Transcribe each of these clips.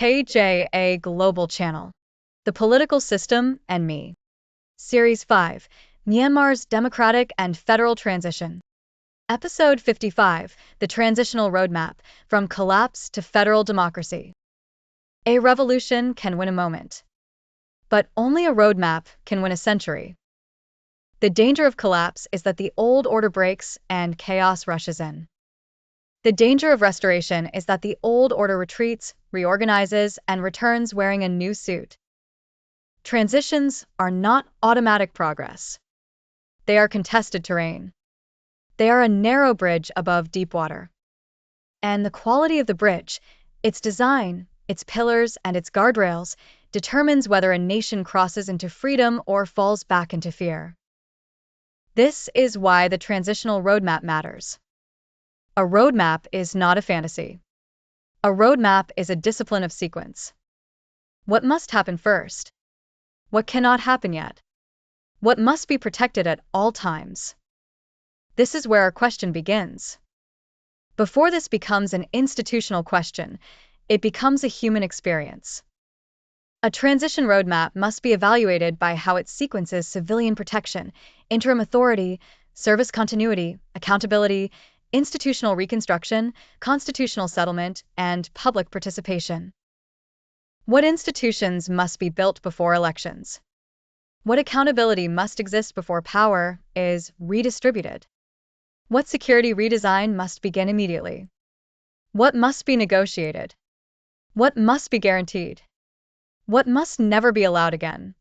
KJA Global Channel. The Political System and Me. Series 5. Myanmar's Democratic and Federal Transition. Episode 55. The Transitional Roadmap, From Collapse to Federal Democracy. A revolution can win a moment. But only a roadmap can win a century. The danger of collapse is that the old order breaks and chaos rushes in. The danger of restoration is that the old order retreats, reorganizes, and returns wearing a new suit. Transitions are not automatic progress. They are contested terrain. They are a narrow bridge above deep water. And the quality of the bridge, its design, its pillars, and its guardrails, determines whether a nation crosses into freedom or falls back into fear. This is why the transitional roadmap matters. A roadmap is not a fantasy. A roadmap is a discipline of sequence. What must happen first? What cannot happen yet? What must be protected at all times? This is where our question begins. Before this becomes an institutional question, it becomes a human experience. A transition roadmap must be evaluated by how it sequences civilian protection, interim authority, service continuity, accountability, institutional reconstruction, constitutional settlement, and public participation. What institutions must be built before elections? What accountability must exist before power is redistributed? What security redesign must begin immediately? What must be negotiated? What must be guaranteed? What must never be allowed again?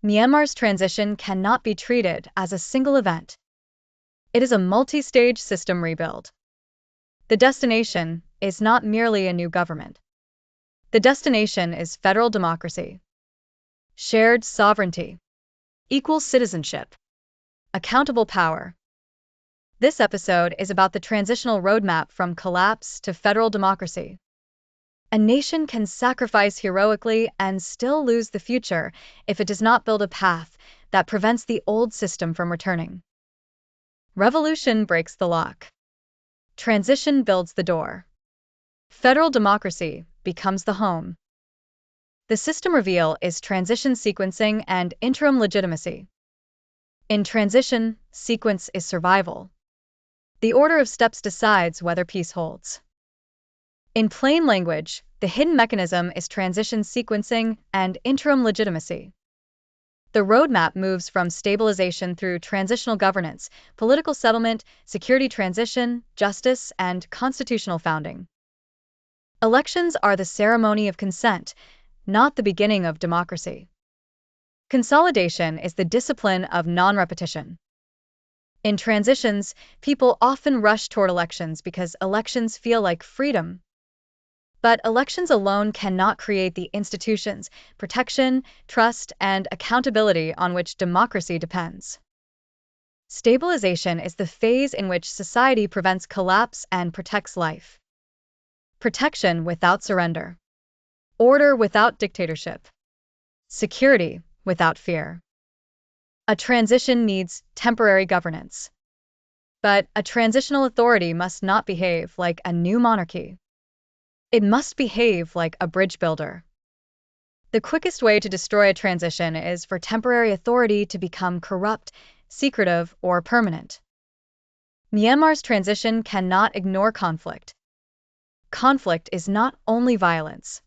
Myanmar's transition cannot be treated as a single event. It is a multi-stage system rebuild. The destination is not merely a new government. The destination is federal democracy, shared sovereignty, equal citizenship, accountable power. This episode is about the transitional roadmap from collapse to federal democracy. A nation can sacrifice heroically and still lose the future if it does not build a path that prevents the old system from returning. Revolution breaks the lock. Transition builds the door. Federal democracy becomes the home. The system reveal is transition sequencing and interim legitimacy. In transition, sequence is survival. The order of steps decides whether peace holds. In plain language, the hidden mechanism is transition sequencing and interim legitimacy. The roadmap moves from stabilization through transitional governance, political settlement, security transition, justice, and constitutional founding. Elections are the ceremony of consent, not the beginning of democracy. Consolidation is the discipline of non-repetition. In transitions, people often rush toward elections because elections feel like freedom. But elections alone cannot create the institutions, protection, trust, and accountability on which democracy depends. Stabilization is the phase in which society prevents collapse and protects life. Protection without surrender. Order without dictatorship. Security without fear. A transition needs temporary governance. But a transitional authority must not behave like a new monarchy. It must behave like a bridge builder. The quickest way to destroy a transition is for temporary authority to become corrupt, secretive, or permanent. Myanmar's transition cannot ignore conflict. Conflict is not only violence.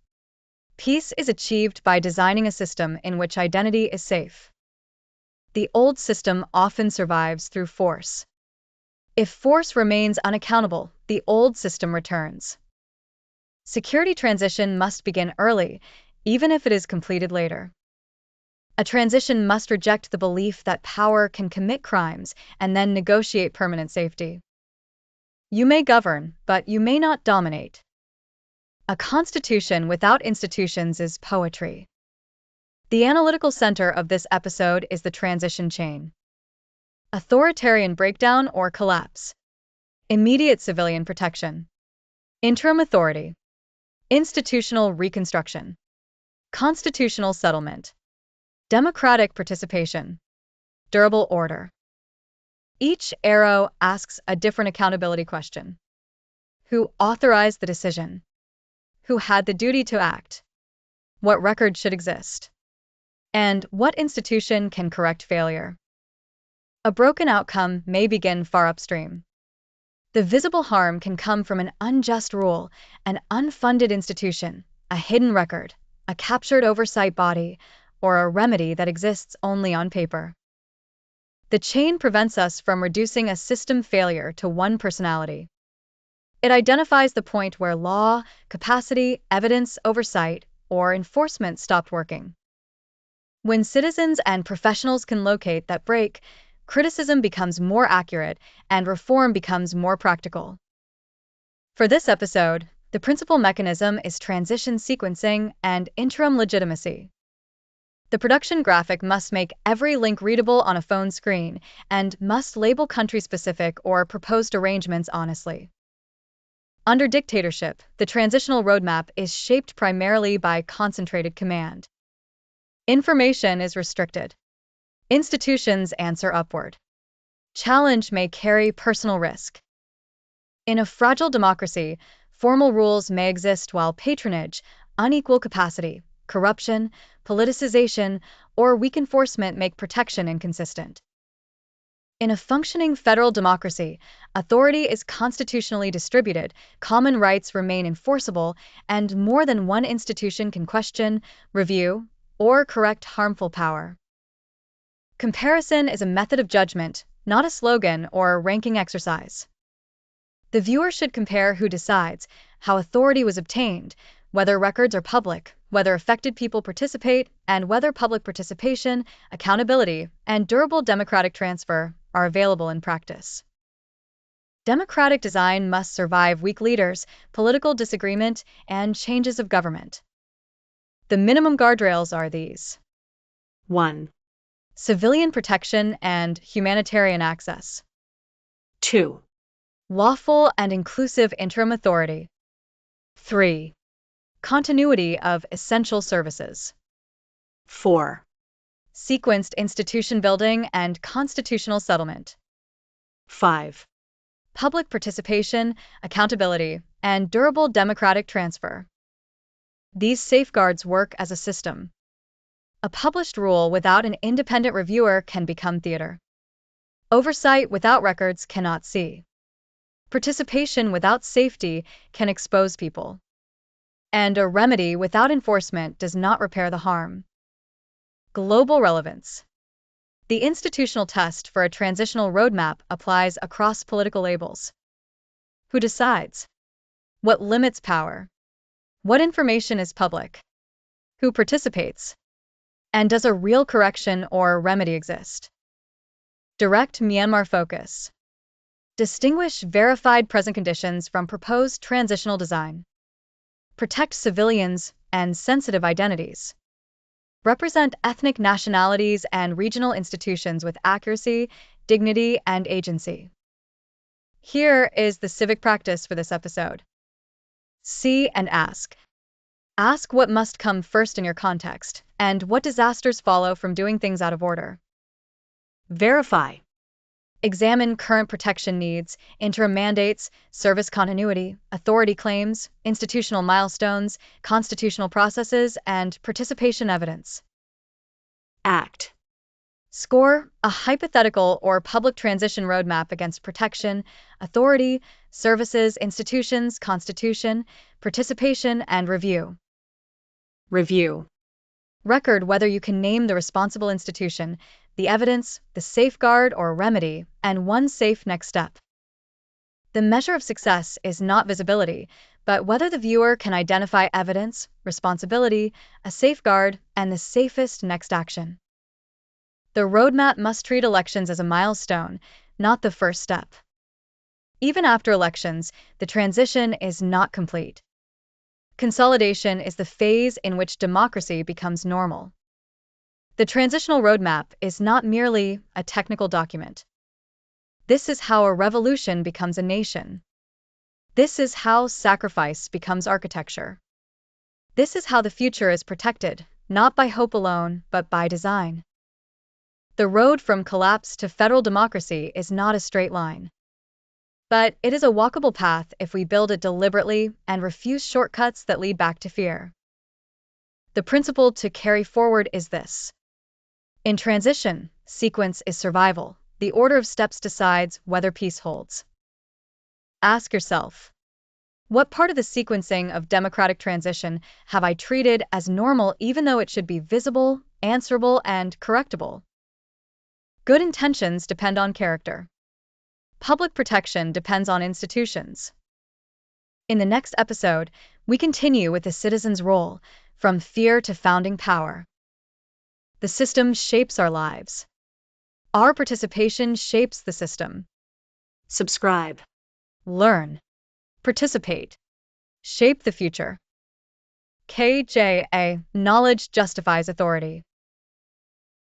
Peace is achieved by designing a system in which identity is safe. The old system often survives through force. If force remains unaccountable, the old system returns. Security transition must begin early, even if it is completed later. A transition must reject the belief that power can commit crimes and then negotiate permanent safety. You may govern, but you may not dominate. A constitution without institutions is poetry. The analytical center of this episode is the transition chain. Authoritarian breakdown or collapse. Immediate civilian protection. Interim authority. Institutional reconstruction. Constitutional settlement. Democratic participation. Durable order. Each arrow asks a different accountability question. Who authorized the decision? who had the duty to act, what record should exist, and what institution can correct failure. A broken outcome may begin far upstream. The visible harm can come from an unjust rule, an unfunded institution, a hidden record, a captured oversight body, or a remedy that exists only on paper. The chain prevents us from reducing a system failure to one personality. It identifies the point where law, capacity, evidence, oversight, or enforcement stopped working. When citizens and professionals can locate that break, criticism becomes more accurate and reform becomes more practical. For this episode, the principal mechanism is transition sequencing and interim legitimacy. The production graphic must make every link readable on a phone screen and must label country-specific or proposed arrangements honestly. Under dictatorship, the transitional roadmap is shaped primarily by concentrated command. Information is restricted. Institutions answer upward. Challenge may carry personal risk. In a fragile democracy, formal rules may exist while patronage, unequal capacity, corruption, politicization, or weak enforcement make protection inconsistent. In a functioning federal democracy, authority is constitutionally distributed, common rights remain enforceable, and more than one institution can question, review, or correct harmful power. Comparison is a method of judgment, not a slogan or a ranking exercise. The viewer should compare who decides, how authority was obtained, whether records are public, whether affected people participate, and whether public participation, accountability, and durable democratic transfer are available in practice. Democratic design must survive weak leaders, political disagreement, and changes of government. The minimum guardrails are these. 1. Civilian protection and humanitarian access. 2. Lawful and inclusive interim authority. 3. Continuity of essential services. 4. Sequenced institution building and constitutional settlement. 5. Public participation, accountability, and durable democratic transfer. These safeguards work as a system. A published rule without an independent reviewer can become theater. Oversight without records cannot see. Participation without safety can expose people. And a remedy without enforcement does not repair the harm. Global relevance. The institutional test for a transitional roadmap applies across political labels. Who decides? What limits power? What information is public? Who participates? And does a real correction or remedy exist? Direct Myanmar focus. Distinguish verified present conditions from proposed transitional design. Protect civilians and sensitive identities. Represent ethnic nationalities and regional institutions with accuracy, dignity, and agency. Here is the civic practice for this episode. See and ask. Ask what must come first in your context, and what disasters follow from doing things out of order. Verify. Examine current protection needs, interim mandates, service continuity, authority claims, institutional milestones, constitutional processes, and participation evidence. Act. Score a hypothetical or public transition roadmap against protection, authority, services, institutions, constitution, participation, and review. Review. Record whether you can name the responsible institution, the evidence, the safeguard or remedy, and one safe next step. The measure of success is not visibility, but whether the viewer can identify evidence, responsibility, a safeguard, and the safest next action. The roadmap must treat elections as a milestone, not the first step. Even after elections, the transition is not complete. Consolidation is the phase in which democracy becomes normal. The transitional roadmap is not merely a technical document. This is how a revolution becomes a nation. This is how sacrifice becomes architecture. This is how the future is protected, not by hope alone, but by design. The road from collapse to federal democracy is not a straight line. But it is a walkable path if we build it deliberately and refuse shortcuts that lead back to fear. The principle to carry forward is this. In transition, sequence is survival. The order of steps decides whether peace holds. Ask yourself, what part of the sequencing of democratic transition have I treated as normal even though it should be visible, answerable, and correctable? Good intentions depend on character. Public protection depends on institutions. In the next episode, we continue with the citizen's role, from fear to founding power. The system shapes our lives. Our participation shapes the system. Subscribe. Learn. Participate. Shape the future. KJA, knowledge justifies authority.